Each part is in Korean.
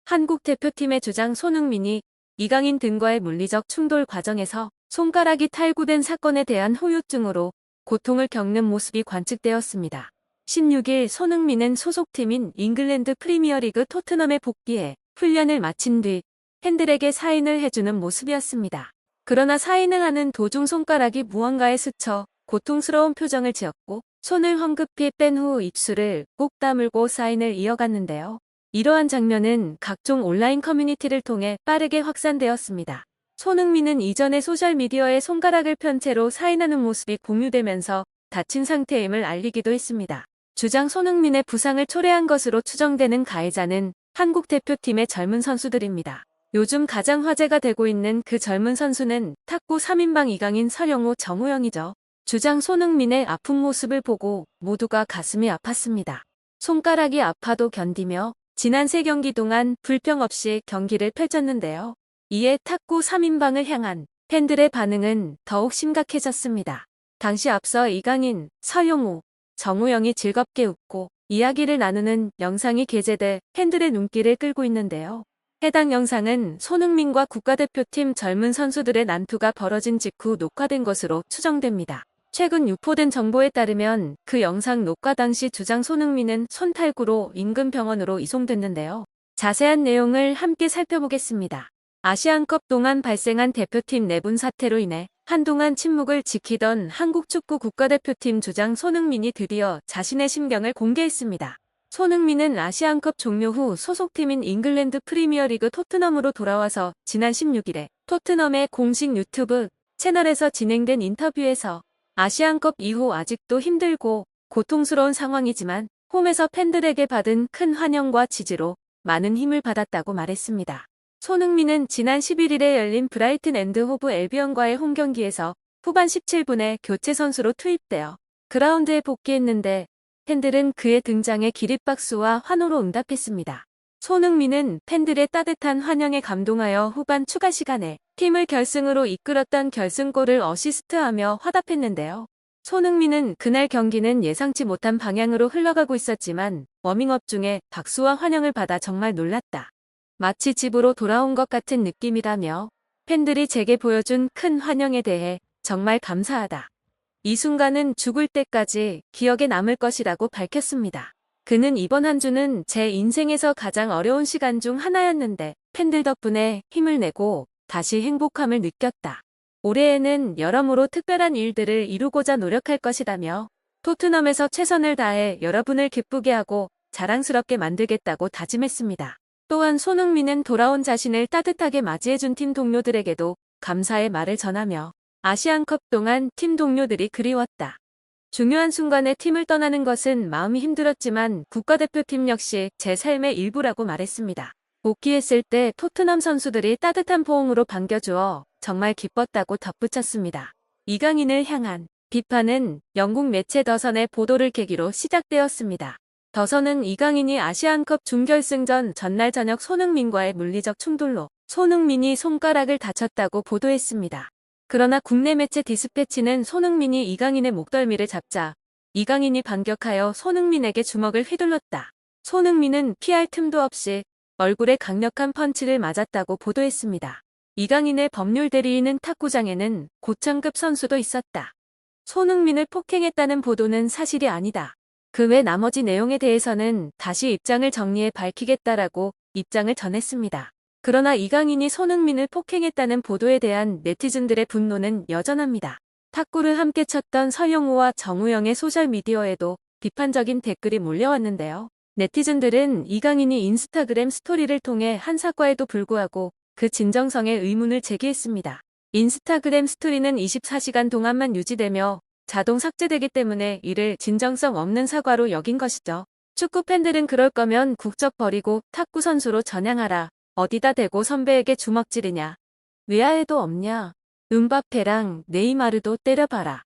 한국 대표팀의 주장 손흥민이 이강인 등과의 물리적 충돌 과정에서 손가락이 탈구된 사건에 대한 후유증으로 고통을 겪는 모습이 관측되었습니다. 16일 손흥민은 소속팀인 잉글랜드 프리미어리그 토트넘에 복귀해 훈련을 마친 뒤 팬들에게 사인을 해주는 모습이었습니다. 그러나 사인을 하는 도중 손가락이 무언가에 스쳐 고통스러운 표정을 지었고 손을 황급히 뺀 후 입술을 꼭 다물고 사인을 이어갔는데요. 이러한 장면은 각종 온라인 커뮤니티를 통해 빠르게 확산되었습니다. 손흥민은 이전에 소셜미디어에 손가락을 편 채로 사인하는 모습이 공유되면서 다친 상태임을 알리기도 했습니다. 주장 손흥민의 부상을 초래한 것으로 추정되는 가해자는 한국 대표팀의 젊은 선수들입니다. 요즘 가장 화제가 되고 있는 그 젊은 선수는 탁구 3인방 이강인, 설영우, 정우영이죠. 주장 손흥민의 아픈 모습을 보고 모두가 가슴이 아팠습니다. 손가락이 아파도 견디며 지난 3경기 동안 불평 없이 경기를 펼쳤는데요. 이에 탁구 3인방을 향한 팬들의 반응은 더욱 심각해졌습니다. 당시 앞서 이강인, 설영우, 정우영이 즐겁게 웃고 이야기를 나누는 영상이 게재돼 팬들의 눈길을 끌고 있는데요. 해당 영상은 손흥민과 국가대표팀 젊은 선수들의 난투가 벌어진 직후 녹화된 것으로 추정됩니다. 최근 유포된 정보에 따르면 그 영상 녹화 당시 주장 손흥민은 손탈구로 인근 병원으로 이송됐는데요. 자세한 내용을 함께 살펴보겠습니다. 아시안컵 동안 발생한 대표팀 내분 사태로 인해 한동안 침묵을 지키던 한국 축구 국가대표팀 주장 손흥민이 드디어 자신의 심경을 공개했습니다. 손흥민은 아시안컵 종료 후 소속팀인 잉글랜드 프리미어리그 토트넘으로 돌아와서 지난 16일에 토트넘의 공식 유튜브 채널에서 진행된 인터뷰에서 아시안컵 이후 아직도 힘들고 고통스러운 상황이지만 홈에서 팬들에게 받은 큰 환영과 지지로 많은 힘을 받았다고 말했습니다. 손흥민은 지난 11일에 열린 브라이튼 앤드 호브 앨비언과의 홈 경기에서 후반 17분에 교체 선수로 투입되어 그라운드에 복귀했는데 팬들은 그의 등장에 기립박수와 환호로 응답했습니다. 손흥민은 팬들의 따뜻한 환영에 감동하여 후반 추가 시간에 팀을 결승으로 이끌었던 결승골을 어시스트하며 화답했는데요. 손흥민은 그날 경기는 예상치 못한 방향으로 흘러가고 있었지만 워밍업 중에 박수와 환영을 받아 정말 놀랐다. 마치 집으로 돌아온 것 같은 느낌이라며 팬들이 제게 보여준 큰 환영에 대해 정말 감사하다. 이 순간은 죽을 때까지 기억에 남을 것이라고 밝혔습니다. 그는 이번 한 주는 제 인생에서 가장 어려운 시간 중 하나였는데 팬들 덕분에 힘을 내고 다시 행복함을 느꼈다. 올해에는 여러모로 특별한 일들을 이루고자 노력할 것이라며 토트넘에서 최선을 다해 여러분을 기쁘게 하고 자랑스럽게 만들겠다고 다짐했습니다. 또한 손흥민은 돌아온 자신을 따뜻하게 맞이해준 팀 동료들에게도 감사의 말을 전하며 아시안컵 동안 팀 동료들이 그리웠다. 중요한 순간에 팀을 떠나는 것은 마음이 힘들었지만 국가대표팀 역시 제 삶의 일부라고 말했습니다. 복귀했을 때 토트넘 선수들이 따뜻한 포옹으로 반겨주어 정말 기뻤다고 덧붙였습니다. 이강인을 향한 비판은 영국 매체 더선의 보도를 계기로 시작되었습니다. 더선은 이강인이 아시안컵 준결승전 전날 저녁 손흥민과의 물리적 충돌로 손흥민이 손가락을 다쳤다고 보도했습니다. 그러나 국내 매체 디스패치는 손흥민이 이강인의 목덜미를 잡자 이강인이 반격하여 손흥민에게 주먹을 휘둘렀다. 손흥민은 피할 틈도 없이 얼굴에 강력한 펀치를 맞았다고 보도했습니다. 이강인의 법률 대리인은 탁구장에는 고참급 선수도 있었다. 손흥민을 폭행했다는 보도는 사실이 아니다. 그 외 나머지 내용에 대해서는 다시 입장을 정리해 밝히겠다라고 입장을 전했습니다. 그러나 이강인이 손흥민을 폭행했다는 보도에 대한 네티즌들의 분노는 여전합니다. 탁구를 함께 쳤던 설영우와 정우영의 소셜미디어에도 비판적인 댓글이 몰려왔는데요. 네티즌들은 이강인이 인스타그램 스토리를 통해 한 사과에도 불구하고 그 진정성에 의문을 제기했습니다. 인스타그램 스토리는 24시간 동안만 유지되며 자동 삭제되기 때문에 이를 진정성 없는 사과로 여긴 것이죠. 축구 팬들은 그럴 거면 국적 버리고 탁구 선수로 전향하라. 어디다 대고 선배에게 주먹질이냐. 외야에도 없냐. 음바페랑 네이마르도 때려봐라.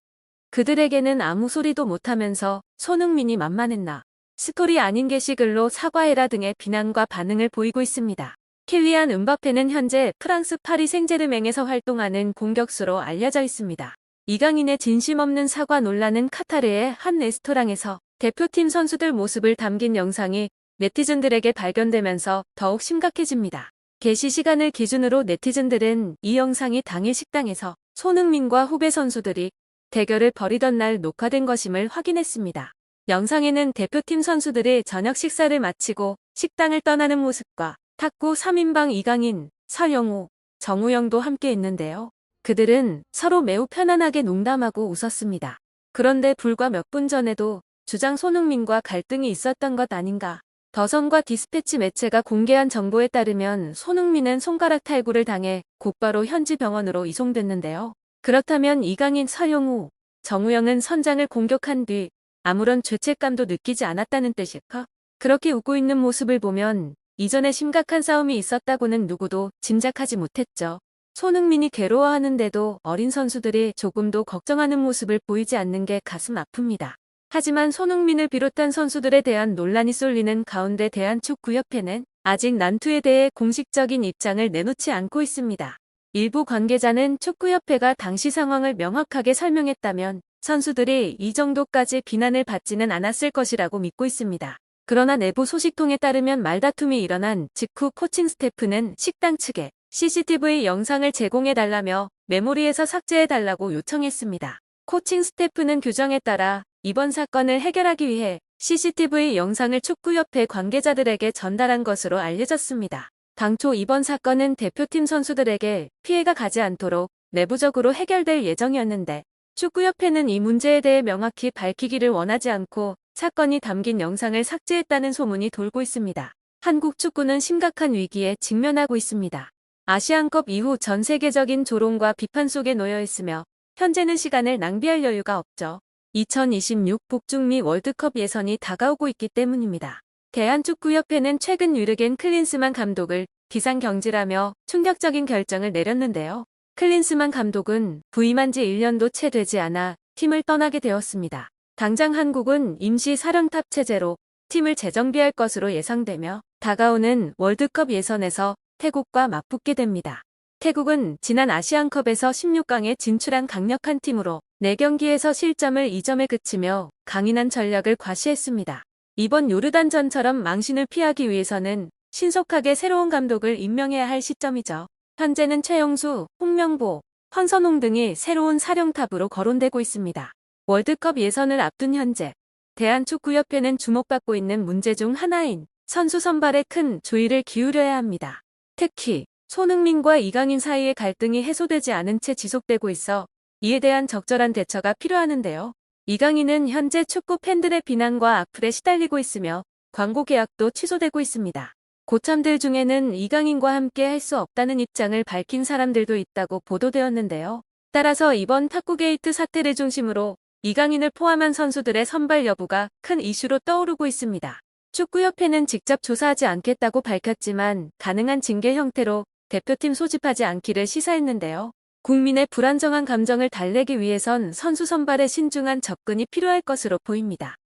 그들에게는 아무 소리도 못하면서 손흥민이 만만했나. 스토리 아닌 게시글로 사과해라 등의 비난과 반응을 보이고 있습니다. 킬리안 음바페는 현재 프랑스 파리 생제르맹에서 활동하는 공격수로 알려져 있습니다. 이강인의 진심 없는 사과 논란은 카타르의 한 레스토랑에서 대표팀 선수들 모습을 담긴 영상이 네티즌들에게 발견되면서 더욱 심각해집니다. 개시 시간을 기준으로 네티즌들은 이 영상이 당일 식당에서 손흥민과 후배 선수들이 대결을 벌이던 날 녹화된 것임을 확인했습니다. 영상에는 대표팀 선수들이 저녁 식사를 마치고 식당을 떠나는 모습과 탁구 3인방 이강인, 설영우, 정우영도 함께 있는데요. 그들은 서로 매우 편안하게 농담하고 웃었습니다. 그런데 불과 몇 분 전에도 주장 손흥민과 갈등이 있었던 것 아닌가. 더선과 디스패치 매체가 공개한 정보에 따르면 손흥민은 손가락 탈구를 당해 곧바로 현지 병원으로 이송됐는데요. 그렇다면 이강인, 설영우, 정우영은 선장을 공격한 뒤 아무런 죄책감도 느끼지 않았다는 뜻일까? 그렇게 웃고 있는 모습을 보면 이전에 심각한 싸움이 있었다고는 누구도 짐작하지 못했죠. 손흥민이 괴로워하는데도 어린 선수들이 조금도 걱정하는 모습을 보이지 않는 게 가슴 아픕니다. 하지만 손흥민을 비롯한 선수들에 대한 논란이 쏠리는 가운데 대한축구협회는 아직 난투에 대해 공식적인 입장을 내놓지 않고 있습니다. 일부 관계자는 축구협회가 당시 상황을 명확하게 설명했다면 선수들이 이 정도까지 비난을 받지는 않았을 것이라고 믿고 있습니다. 그러나 내부 소식통에 따르면 말다툼이 일어난 직후 코칭 스태프는 식당 측에 CCTV 영상을 제공해달라며 메모리에서 삭제해달라고 요청했습니다. 코칭 스태프는 규정에 따라 이번 사건을 해결하기 위해 CCTV 영상을 축구협회 관계자들에게 전달한 것으로 알려졌습니다. 당초 이번 사건은 대표팀 선수들에게 피해가 가지 않도록 내부적으로 해결될 예정이었는데 축구협회는 이 문제에 대해 명확히 밝히기를 원하지 않고 사건이 담긴 영상을 삭제했다는 소문이 돌고 있습니다. 한국 축구는 심각한 위기에 직면하고 있습니다. 아시안컵 이후 전 세계적인 조롱과 비판 속에 놓여 있으며 현재는 시간을 낭비할 여유가 없죠. 2026 북중미 월드컵 예선이 다가오고 있기 때문입니다. 대한축구협회는 최근 유르겐 클린스만 감독을 비상경질하며 충격적인 결정을 내렸는데요. 클린스만 감독은 부임한 지 1년도 채 되지 않아 팀을 떠나게 되었습니다. 당장 한국은 임시 사령탑 체제로 팀을 재정비할 것으로 예상되며 다가오는 월드컵 예선에서 태국과 맞붙게 됩니다. 태국은 지난 아시안컵에서 16강에 진출한 강력한 팀으로 4경기에서 실점을 2점에 그치며 강인한 전략을 과시했습니다. 이번 요르단전처럼 망신을 피하기 위해서는 신속하게 새로운 감독을 임명해야 할 시점이죠. 현재는 최영수, 홍명보, 황선홍 등이 새로운 사령탑으로 거론되고 있습니다. 월드컵 예선을 앞둔 현재 대한축구협회는 주목받고 있는 문제 중 하나인 선수 선발에 큰 주의를 기울여야 합니다. 특히 손흥민과 이강인 사이의 갈등이 해소되지 않은 채 지속되고 있어 이에 대한 적절한 대처가 필요하는데요. 이강인은 현재 축구 팬들의 비난과 악플에 시달리고 있으며 광고 계약도 취소되고 있습니다. 고참들 중에는 이강인과 함께 할 수 없다는 입장을 밝힌 사람들도 있다고 보도되었는데요. 따라서 이번 탁구게이트 사태를 중심으로 이강인을 포함한 선수들의 선발 여부가 큰 이슈로 떠오르고 있습니다. 축구협회는 직접 조사하지 않겠다고 밝혔지만 가능한 징계 형태로 대표팀 소집하지 않기를 시사했는데요. 국민의 불안정한 감정을 달래기 위해선 선수 선발에 신중한 접근이 필요할 것으로 보입니다.